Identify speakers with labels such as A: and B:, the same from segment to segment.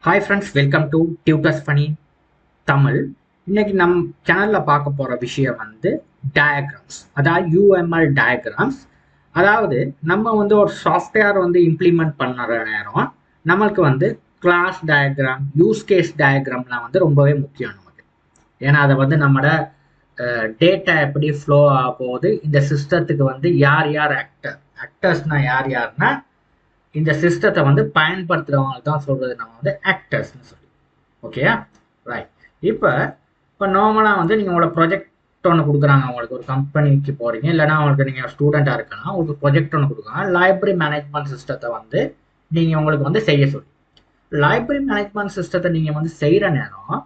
A: Hi friends, welcome to Tutors Funny Tamil. இன்னைக்கு நம் சேனல்ல பார்க்க போற விஷயம் டயக்ராம்ஸ், அதாவது UML டயக்ராம்ஸ். அதாவது நம்ம ஒரு சாஃப்ட்வேர் இம்ப்ளிமெண்ட் பண்ணுற நேரம் நம்மளுக்கு கிளாஸ் டயக்ராம், யூஸ் கேஸ் டயக்ராம்லாம் ரொம்பவே முக்கியம் நமக்கு. ஏன்னா அதை நம்மளோட டேட்டா எப்படி ஃப்ளோ ஆக போகுது, இந்த சிஸ்டத்துக்கு யார் யார் ஆக்டர்ஸ்னா யாருன்னா இந்த சிஸ்டத்தை பயன்படுத்துறவங்க தான் சொல்றது நம்ம ஆக்டர்ஸ்னு சொல்லி. ஓகேயா, ரைட். இப்போ நார்மலாக நீங்கள் உங்களோட ப்ராஜெக்ட் ஒன்று கொடுக்குறாங்க. உங்களுக்கு ஒரு கம்பெனிக்கு போகிறீங்க, இல்லைனா உங்களுக்கு நீங்கள் ஸ்டூடெண்ட்டாக இருக்கலாம், உங்களுக்கு ப்ராஜெக்ட் ஒன்று கொடுக்குறாங்க. லைப்ரரி மேனேஜ்மெண்ட் சிஸ்டத்தை நீங்கள் உங்களுக்கு செய்ய சொல்லி. லைப்ரரி மேனேஜ்மெண்ட் சிஸ்டத்தை நீங்கள் செய்கிற நேரம்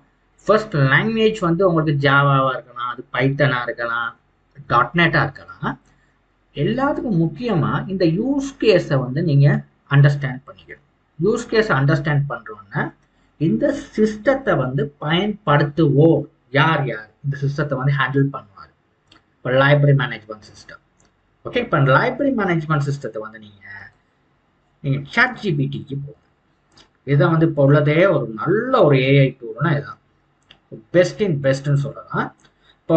A: ஃபர்ஸ்ட் லாங்குவேஜ் உங்களுக்கு ஜாவாவாக இருக்கலாம், அது பைத்தனாக இருக்கலாம், டாட்நெட்டாக இருக்கலாம். எல்லாத்துக்கும் முக்கியமாக இந்த யூஸ் கேஸை நீங்கள் அண்டர்ஸ்டாண்ட் பண்ணிக்கணும். யூஸ் கேஸை அண்டர்ஸ்டாண்ட் பண்ணுறோன்னா இந்த சிஸ்டத்தை பயன்படுத்துவோர் யார் யார் இந்த சிஸ்டத்தை ஹேண்டில் பண்ணுவார். இப்போ லைப்ரரி மேனேஜ்மெண்ட் சிஸ்டம். ஓகே, இப்போ லைப்ரரி மேனேஜ்மெண்ட் சிஸ்டத்தை நீங்கள் ChatGPTக்கு போகும். இதுதான் இப்போ உள்ளதே ஒரு நல்ல ஒரு ஏஐ டூல்னா இதுதான் பெஸ்ட்னு சொல்லலாம். இப்போ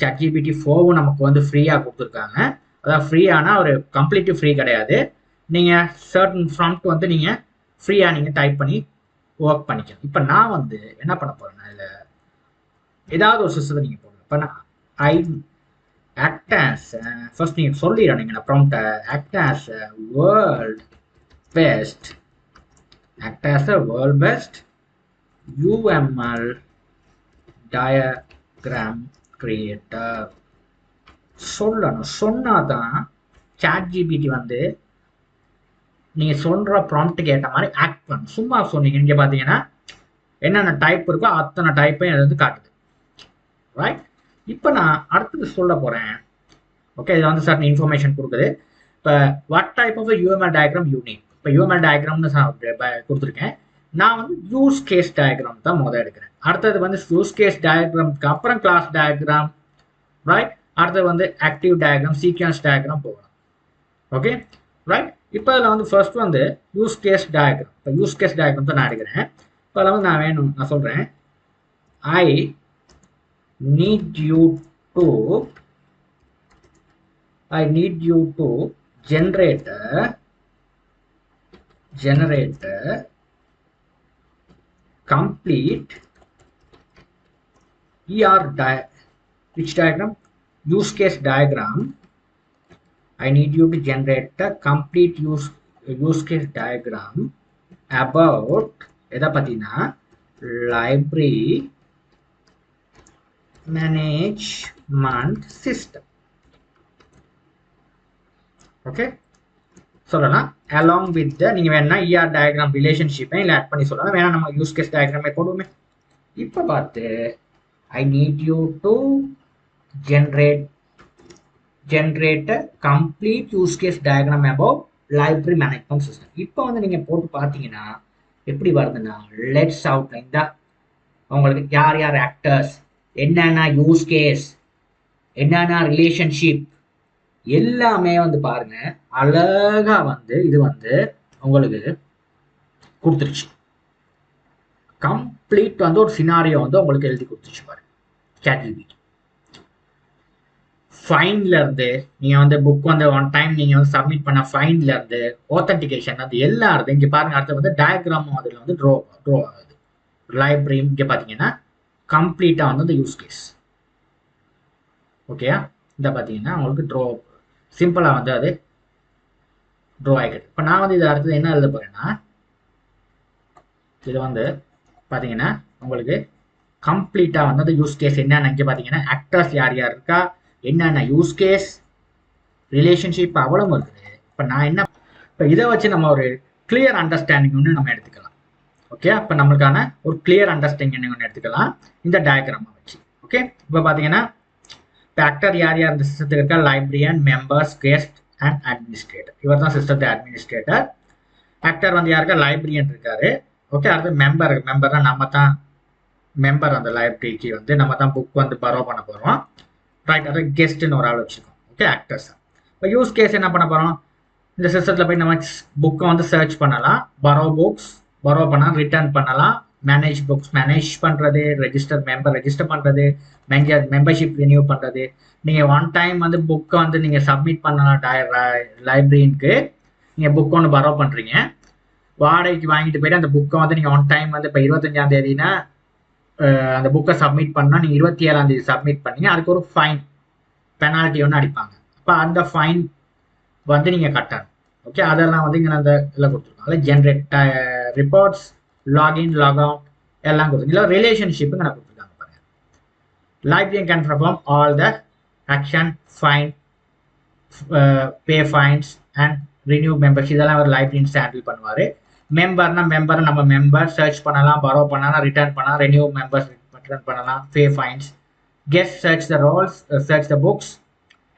A: ChatGPT 4 நமக்கு ஃப்ரீயாக கொடுத்துருக்காங்க. அதாவது ஃப்ரீயானா ஒரு கம்ப்ளீட்லி ஃப்ரீ கிடையாது. நீங்கள் சர்டன் ப்ராம்ப்ட் நீங்கள் ஃப்ரீயாக நீங்கள் டைப் பண்ணி ஒர்க் பண்ணிக்கணும். இப்போ நான் என்ன பண்ண போகிறேன்னா, இதில் ஏதாவது ஒரு சிஸ்டத்தை நீங்கள் போடுங்க. இப்போ நான் ஆக்ட் ஆஸ் ஃபர்ஸ்ட் நீங்கள் சொல்லிடுறேன். நீங்கள் ப்ராம்ப்டை act as world best UML diagram creator சொல்லணும். சொன்னாதான் ChatGPT நீங்கள் சொல்கிற ப்ராம்ப்ட்டுக்கு ஏற்ற மாதிரி ஆக்ட் பண்ணும். சும்மா சொன்னீங்க, இங்கே பார்த்தீங்கன்னா என்னென்ன டைப் இருக்கோ அத்தனை டைப்பையும் அது காட்டுது. ரைட். இப்போ நான் அடுத்தது சொல்ல போகிறேன். ஓகே, இது சர்டன் இன்ஃபர்மேஷன் கொடுக்குது. இப்போ what type of UML diagram unit. இப்போ UML டயக்ராம்னு கொடுத்துருக்கேன். நான் யூஸ் கேஸ் டயக்ராம் தான் எடுக்கிறேன். அடுத்தது யூஸ் கேஸ் டயக்ராம்க்கு அப்புறம் கிளாஸ் டயக்ராம், ரைட். அடுத்தது ஆக்டிவ் டயக்ராம், சீக்வன்ஸ் டயக்ராம் போகலாம். Okay, right. இப்போ அதில் ஃபர்ஸ்ட் யூஸ் கேஸ் டயக்ராம். இப்போ யூஸ் கேஸ் டயக்ராம் தான் நான் எடுக்கிறேன். இப்போ அதில் நான் சொல்கிறேன், ஐ need you to generate complete which diagram? Use case diagram. I need you to generate a complete use case diagram about எதை பத்தினா library management system. ஓகே, சொல்லலாம். along with the நீங்க வேணா diagram relationship இல்ல ஆட் பண்ணி சொல்லலாம். வேணா நம்ம use case டயக்ராமே போடுவோமே. இப்போ பார்த்து I need you to generate a complete use case diagram about library management system. இப்போ நீங்க போட்டு பார்த்தீங்கன்னா எப்படி வருதுன்னா, லெட்ஸ் அவுட்லைன் தான் உங்களுக்கு யார் யார் ஆக்டர்ஸ், என்னென்ன யூஸ் கேஸ், என்னென்ன ரிலேஷன்ஷிப் எல்லாமே பாருங்க அழகா இது உங்களுக்கு கொடுத்துருச்சு. கம்ப்ளீட் ஒரு சினாரியோ உங்களுக்கு எழுதி கொடுத்துருச்சு பாருங்க ChatGPT. ஃபைன்ல இருந்து நீங்க புக் ஒன் டைம் நீங்க சப்மிட் பண்ண ஃபைன்ல இருந்து ஆத்தென்டிகேஷன் அது எல்லாம் இருந்து இங்க பாருங்க. அடுத்து டயக்ராம் அதில் ட்ரோ ஆகுது. லைப்ரரி இங்க பாத்தீங்கன்னா கம்ப்ளீட்டா அந்த யூஸ் கேஸ். ஓகேயா, இந்த பாத்தீங்கன்னா உங்களுக்கு ட்ரோ சிம்பிளா அது ட்ரோ ஆகிடுது. இப்போ நான் இது அடுத்தது என்ன எழுத போறேன்னா, இது பாத்தீங்கன்னா உங்களுக்கு கம்ப்ளீட்டா அந்த யூஸ் கேஸ் என்னென்ன இங்க பாத்தீங்கன்னா ஆக்டர்ஸ் யார் யார் இருக்கா, என்னென்ன யூஸ் கேஸ், ரிலேஷன்ஷிப் அவ்வளவு இருக்குது. இப்போ நான் என்ன, இப்போ இதை வச்சு நம்ம ஒரு கிளியர் அண்டர்ஸ்டாண்டிங் ஒன்று நம்ம எடுத்துக்கலாம். ஓகே, இப்போ நம்மளுக்கான ஒரு கிளியர் அண்டர்ஸ்டாண்டிங் ஒன்று எடுத்துக்கலாம் இந்த டயக்ராமை வச்சு. ஓகே, இப்போ பார்த்தீங்கன்னா இப்போ ஆக்டர் யார் யார் இந்த சிஸ்டத்துக்கு இருக்கா, librarian, members, guest and administrator. இவர் தான் சிஸ்டத்தை அட்மினிஸ்ட்ரேட்டர். ஆக்டர் யாருக்கா, லைப்ரரியன் இருக்காரு. ஓகே, அடுத்து மெம்பர்னா நம்ம தான் மெம்பர். அந்த லைப்ரரிக்கு நம்ம தான் புக் பரோ பண்ண போகிறோம். ரைட், அதை கெஸ்ட்னு ஒரு ஆள் வச்சுருக்கோம். Okay, actors. இப்போ யூஸ் கேஸ் என்ன பண்ண போகிறோம், இந்த சிஸ்டத்தில் போய் நம்ம புக்கை சர்ச் பண்ணலாம். பரோ புக்ஸ், borrow பண்ணலாம், ரிட்டர்ன் பண்ணலாம், மேனேஜ் புக்ஸ் மேனேஜ் பண்ணுறது, ரெஜிஸ்டர் பண்ணுறது, மெம்பர்ஷிப் ரினியூ பண்ணுறது. நீங்கள் ஒன் டைம் வந்து புக்கை வந்து நீங்கள் சப்மிட் பண்ணலாம் லைப்ரரிக்கு. நீங்கள் புக் ஒன்று borrow பண்ணுறீங்க, வாடகைக்கு வாங்கிட்டு போயிட்டு அந்த புக்கை வந்து நீங்கள் ஒன் டைம் வந்து இப்போ 25ஆம் தேதினா அந்த புக்கை சப்மிட் பண்ணால் நீங்கள் 27ஆம் தேதி சப்மிட் பண்ணீங்க, அதுக்கு ஒரு ஃபைன் பெனால்ட்டி ஒன்று அடிப்பாங்க. அப்போ அந்த ஃபைன் வந்து நீங்கள் கட்டணும். ஓகே, அதெல்லாம் வந்து இங்கே அந்த இதில் கொடுத்துருக்காங்க. Generate reports, login log out எல்லாம் கொடுத்துருங்க. இல்லை ரிலேஷன்ஷிப்பு நான் கொடுத்துருக்காங்க பாருங்க. Librarian can perform all the action, fine, pay fines and renew membership, இதெல்லாம் ஒரு லைப்ரரியன்ஸ் ஹேண்டில் பண்ணுவார். மெம்பர் நம்ம மெம்பர் சர்ச் பண்ணலாம், borrow பண்ணலாம், ரிட்டர்ன் பண்ணலாம், ரெனியூ மெம்பர்ஸ் ரிட்டர்ன் பண்ணலாம், pay fines. Guest search the roles, search the books.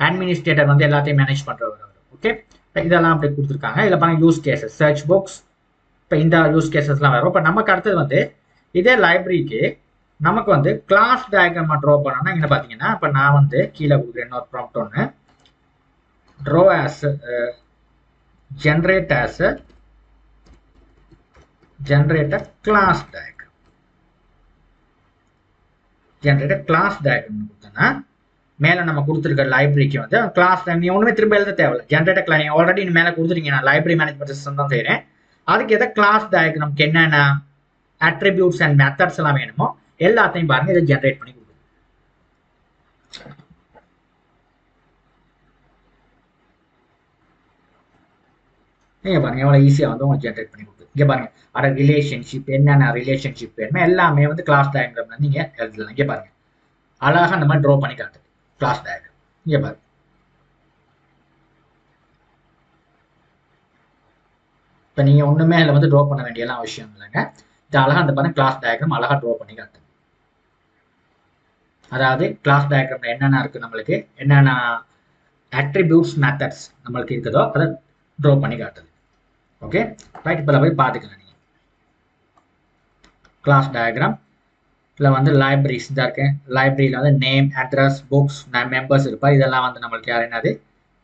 A: Administrator வந்து எல்லாத்தையும் மேனேஜ் பண்ணுறவர். ஓகே, இதெல்லாம் அப்படி கொடுத்துருக்காங்க. இதில் பாருங்க யூஸ் கேசஸ், சர்ச் புக்ஸ், இப்போ இந்த யூஸ் கேசஸ்லாம் வரும். இப்போ நமக்கு அடுத்தது வந்து இதே லைப்ரரிக்கு நமக்கு வந்து கிளாஸ் டயக்ராம் ட்ரா பண்ணோம்னா இங்கே பார்த்தீங்கன்னா, இப்போ நான் வந்து கீழே கொடுக்குறேன் இன்னொரு ப்ராம்ப்ட் ஒன்று, draw as generate a class diagram. Generate a class diagram கொடுத்தனா மேலே நம்ம கொடுத்துருக்க லைப்ரரிக்கு வந்து கிளாஸ் நீ ஒன்றுமே திரும்ப எழுத தேவையில்லை. ஜென்ரேட் கிளாஸ் நீங்கள் ஆல்ரெடி மேலே கொடுத்துருக்கீங்க, நான் லைப்ரரி மேனேஜ்மெண்ட் சிஸ்டம் தான் செய்கிறேன். அதுக்கு எதாவது கிளாஸ் டயக்ராம்க்கு என்னென்ன அட்ரிபியூட்ஸ் அண்ட் மெத்தட்ஸ் எல்லாம் வேணுமோ எல்லாத்தையும் பாருங்க, இதை ஜென்ரேட் பண்ணி கொடுக்குது. நீங்கள் பாருங்க எவ்வளோ ஈஸியாக வந்து உங்களுக்கு ஜென்ரேட் பண்ணி கொடுக்குது. இங்கே பாருங்க, அட ரிலேஷன்ஷிப் என்னென்ன ரிலேஷன்ஷிப் வேணுமோ எல்லாமே வந்து கிளாஸ் டயக்ராம்ல நீங்கள் எழுதலாம். இங்கே பாருங்க அழகாக அந்த மாதிரி ட்ரா பண்ணி காட்டுது கிளாஸ் டயக்ராம். இங்கே பாருங்க, இப்போ நீங்கள் ஒன்றுமே அதில் வந்து ட்ரா பண்ண வேண்டியெல்லாம் அவசியம் இல்லைங்க. இது அழகாக அந்த பாருங்க கிளாஸ் டயக்ராம் அழகாக ட்ரா பண்ணி காட்டுது. அதாவது கிளாஸ் டயக்ராம்ல என்னென்ன இருக்குது, நம்மளுக்கு என்னென்ன அட்ரிபியூட்ஸ் மெத்தட்ஸ் நம்மளுக்கு இருக்குதோ அதை ட்ரா பண்ணி காட்டுது. ஓகே ரைட், இப்போ போய் பார்த்துக்கலாம். நீங்கள் கிளாஸ் டயக்ராம் இதில் வந்து லைப்ரரிஸ் தான் இருக்கு. லைப்ரரியில் வந்து நேம், அட்ரஸ், புக்ஸ், மெம்பர்ஸ் இருப்பார். இதெல்லாம் வந்து நம்மளுக்கு யார் என்னது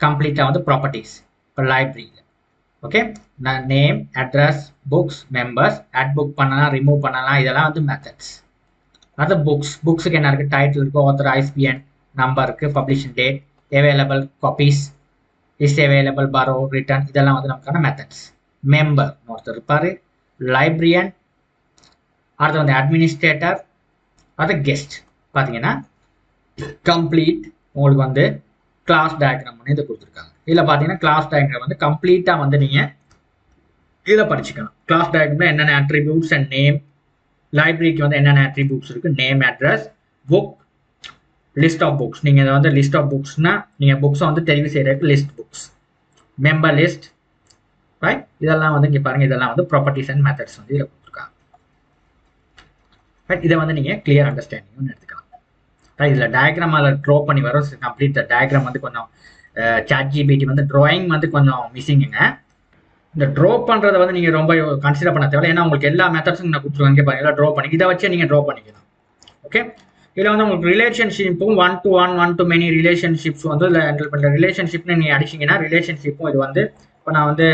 A: கம்ப்ளீட்டாக வந்து ப்ராப்பர்ட்டிஸ். இப்போ லைப்ரரியில் okay name, address, books, members, add book பண்ணலாம், ரிமூவ் பண்ணலாம், இதெல்லாம் வந்து மெத்தட்ஸ். அது புக்ஸுக்கு என்ன இருக்குது, டைட்டில் இருக்குது, ஆத்தர், ஐஸ்பிஎன் நம்பர் இருக்குது, publishing date, available copies, is available, borrow, return, இதெல்லாம் வந்து நமக்கான மெத்தட்ஸ். மெம்பர் ஒருத்தர் இருப்பார், லைப்ரரியன், அடுத்து வந்து அட்மினிஸ்ட்ரேட்டர், அது கெஸ்ட். பார்த்தீங்கன்னா கம்ப்ளீட் உங்களுக்கு வந்து கிளாஸ் டயக்ராம் பண்ணி இதை கொடுத்துருக்காங்க. இதில் பார்த்தீங்கன்னா கிளாஸ் டயக்ராம் வந்து கம்ப்ளீட்டாக வந்து நீங்கள் இதில் படிச்சுக்கலாம். கிளாஸ் டயக்ராமில் என்னென்ன அட்ரிபியூட்ஸ் அண்ட் நேம், லைப்ரரிக்கு வந்து என்னென்ன அட்ரிபியூட்ஸ் இருக்குது, name, address, book, list of books. நீங்கள் இதை வந்து லிஸ்ட் ஆஃப் புக்ஸ்னால் நீங்கள் புக்ஸை வந்து தெரிவு செய்கிறதுக்கு list books, member list, right. இதெல்லாம் வந்து இங்கே பாருங்கள், இதெல்லாம் வந்து ப்ராப்பர்ட்டிஸ் அண்ட் மெத்தட்ஸ் வந்து இதில் கொடுத்துருக்காங்க. ரைட், இதை வந்து நீங்கள் கிளியர் அண்டர்ஸ்டாண்டிங்னு எடுத்துக்கலாம். ரைட், இதில் டயக்ராம் அதில் ட்ரா பண்ணி வரும். கம்ப்ளீட் டயக்ராம் வந்து கொஞ்சம் ChatGPT வந்து ட்ராயிங் வந்து கொஞ்சம் மிஸ்ஸிங்குங்க. இந்த ட்ரா பண்ணுறதை வந்து நீங்கள் ரொம்ப கன்சிடர் பண்ண தேவை. ஏன்னா உங்களுக்கு எல்லா மெத்தட்ஸும் நான் கொடுத்துருவாங்க பாருங்க, எல்லாம் ட்ரா பண்ணி இதை வச்சு நீங்கள் ட்ரா பண்ணிக்கலாம். ஓகே, இதில் வந்து உங்களுக்கு ரிலேஷன்ஷிப்பும் 1 to 1, 1 to many ரிலேஷன்ஷிப்ஸ் வந்து இதில் ஹேண்டில் பண்ணுற ரிலேஷன்ஷிப்னு நீங்கள் அடிச்சிங்கன்னா ரிலேஷன்ஷிப்பும் இது வந்து இப்போ நான் வந்து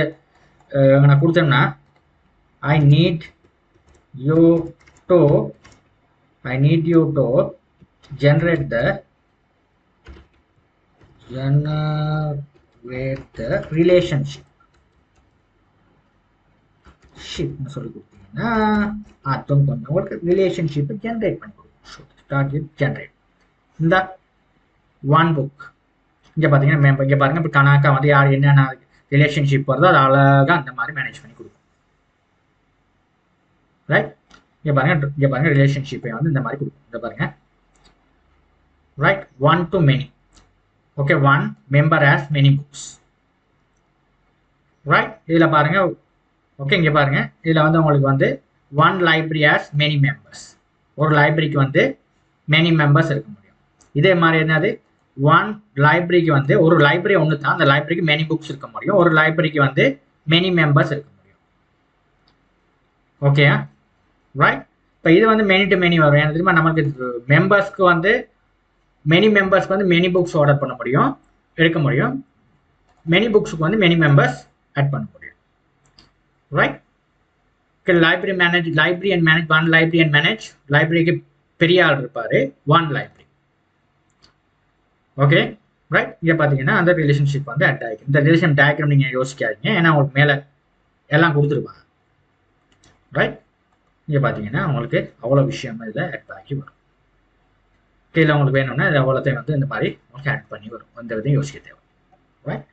A: நான் கொடுத்தேன்னா ஐ need you to generate the relationship சொல்லி கொடுத்தீங்கன்னா அதுவும் கொஞ்சம் உங்களுக்கு ரிலேஷன்ஷிப்பை ஜென்ரேட் பண்ணி கொடுக்கும். ஸ்டார்ட் வித் ஜென்ரேட் இந்த ஒன் புக். இங்கே பார்த்தீங்கன்னா இங்கே பாருங்க, இப்போ கணக்கா வந்து யார் என்னென்ன ரிலேஷன்ஷிப் வருதோ அது அழகாக அந்த மாதிரி மேனேஜ் பண்ணி கொடுக்கும். ரைட், இங்கே பாருங்க ரிலேஷன்ஷிப்பை வந்து இந்த மாதிரி கொடுக்கும். இந்த பாருங்க right, 1 to many. Okay, one member has many books. Right, இதில் பாருங்க. ஓகே, இங்கே பாருங்க, இதில் வந்து உங்களுக்கு வந்து one library has many members. ஒரு லைப்ரரிக்கு வந்து many members இருக்க முடியும். இதே மாதிரி என்னது ஒன் லைப்ரரிக்கு வந்து ஒரு லைப்ரரி ஒன்று தான், அந்த லைப்ரரிக்கு many books இருக்க முடியும். ஒரு லைப்ரரிக்கு வந்து many members இருக்க முடியும். ஓகே ரைட், இப்போ இது வந்து many to many வரும். ஏன்னா தெரியுமா, நமக்கு மெம்பர்ஸ்க்கு வந்து மெனி மெம்பர்ஸ்க்கு வந்து மெனி புக்ஸ் ஆர்டர் பண்ண முடியும், எடுக்க முடியும். மெனி புக்ஸுக்கு வந்து மெனி மெம்பர்ஸ் ஆட் பண்ண முடியும். Right, library and manage one library and manage. லைப்ரரிக்கு பெரிய ஆள் இருப்பாரு, ஒன் லைப்ரரி. Okay right. இங்கே பார்த்தீங்கன்னா அந்த ரிலேஷன்ஷிப் வந்து அட் ஆகிக்கும். இந்த ரிலேஷன் டயக்ராம் நீங்கள் யோசிக்காதீங்க, ஏன்னா உங்களுக்கு மேலே எல்லாம் கொடுத்துருப்பாங்க. ரைட். இங்கே பார்த்தீங்கன்னா உங்களுக்கு அவ்வளோ விஷயம் இதில் ஆட் ஆகி வரும். கீழே உங்களுக்கு வேணும்னா இது அவ்வளோத்தையும் வந்து இந்த மாதிரி உங்களுக்கு ஆட் பண்ணி வரும். அந்த விதையும் யோசிக்க தேவை. ரைட்.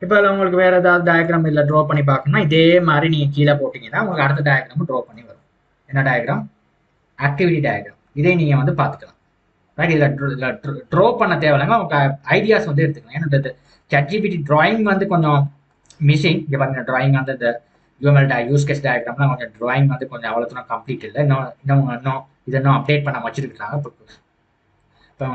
A: இப்போ அதில் உங்களுக்கு வேறு ஏதாவது டயக்ராம் இல்லை ட்ரா பண்ணி பார்க்கணும்னா இதே மாதிரி நீங்கள் கீழே போட்டிங்கன்னா உங்களுக்கு அடுத்த டயக்ராமும் ட்ரா பண்ணி வரும். என்ன டயக்ராம்? Activity diagram. இதே நீங்கள் வந்து பார்த்துக்கலாம். ரைட். இதில் ட்ரா பண்ண தேவையில்லைங்க, உங்களுக்கு ஐடியாஸ் வந்து எடுத்துக்கலாம். ஏன்னா ChatGPT டிராயிங் வந்து கொஞ்சம் மிஸ்ஸிங். இங்கே பாருங்க, டிராயிங் வந்து இந்த UML யூஸ் கேஸ் டயக்ராம்லாம் கொஞ்சம் டிராயிங் வந்து கொஞ்சம் அவ்வளோத்தனம் கம்ப்ளீட் இல்லை. இன்னும் இதெல்லாம் அப்டேட் பண்ண வச்சுருக்காங்க. இப்போ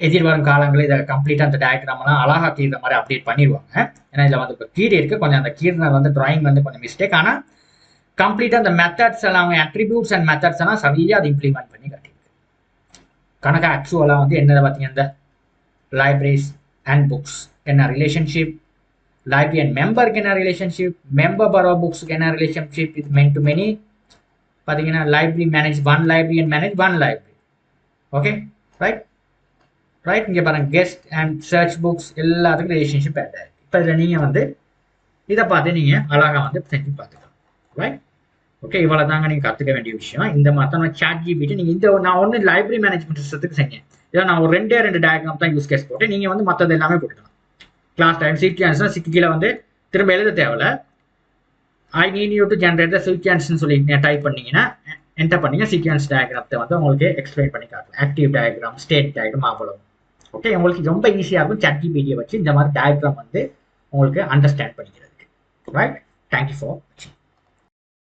A: எதிர்வரும் காலங்களில் இதை கம்ப்ளீட்டாக அந்த டயக்ராம்லாம் அழகாக கீழே மாதிரி அப்டேட் பண்ணிடுவாங்க. ஏன்னா இதில் வந்து இப்போ கீழே இருக்குது கொஞ்சம், அந்த கீழே வந்து டிராயிங் வந்து கொஞ்சம் மிஸ்டேக். ஆனால் கம்ப்ளீட்டாக அந்த மெத்தட்ஸ் எல்லாம், அவங்க அட்ரிபியூட்ஸ் அண்ட் மெத்தட்ஸ் எல்லாம் சரியாக அதை இம்ப்ளிமெண்ட் பண்ணி காட்டியிருக்கு. கணக்கு ஆக்சுவலாக வந்து என்னதை பார்த்தீங்க, இந்த லைப்ரரிஸ் அண்ட் புக்ஸ் என்ன ரிலேஷன்ஷிப், லைப்ரரி அண்ட் மெம்பருக்கு என்ன ரிலேஷன்ஷிப், மெம்பர் பரோ புக்ஸுக்கு என்ன ரிலேஷன்ஷிப், இது மென் டு மெனி. பார்த்தீங்கன்னா library manage one library and manage one library. Okay right. Right. இங்கே பாருங்கள், கெஸ்ட் அண்ட் சர்ச் புக்ஸ் எல்லாத்துக்கும் ரிலேஷன்ஷிப் ஆட் ஆகிருக்கு. இப்போ இதில் நீங்கள் வந்து இதை பார்த்து நீங்கள் அழகாக வந்து செஞ்சு பார்த்துக்கலாம். ரைட். ஓகே, இவ்வளோ தாங்க நீங்கள் கற்றுக்க வேண்டிய விஷயம். இந்த மாதிரி தான் ChatGPT நீங்கள் இந்த நான் ஒன்று லைப்ரரி மேனேஜ்மெண்ட் சிஸ்டத்துக்கு செஞ்சேன். இதை நான் ஒரு ரெண்டு டயக்ராம் தான் யூஸ் கேஸ் போட்டு, நீங்கள் வந்து மற்றது எல்லாமே போட்டுக்கலாம். கிளாஸ் டைம் சீக்வன்ஸ்னா கீழே வந்து திரும்ப எழுத தேவையில்ல. I need you to generate the சீக்வன்ஸ்னு சொல்லி டைப் பண்ணீங்கன்னா என்டர் பண்ணீங்க, சீக்வன்ஸ் டயக்ராமத்தை வந்து உங்களுக்கு எக்ஸ்பிளைன் பண்ணி காட்டலாம். ஆக்டிவ் டயக்ராம், ஸ்டேட் டயக்ராம், அவ்வளோ. ஓகே, உங்களுக்கு ரொம்ப ஈஸியாக இருக்கும் ChatGPT வச்சு இந்த மாதிரி டயக்ராம் வந்து உங்களுக்கு அண்டர்ஸ்டாண்ட் பண்ணிக்கிறதுக்கு. ரைட். தேங்க்யூ ஃபார் வாட்சிங்.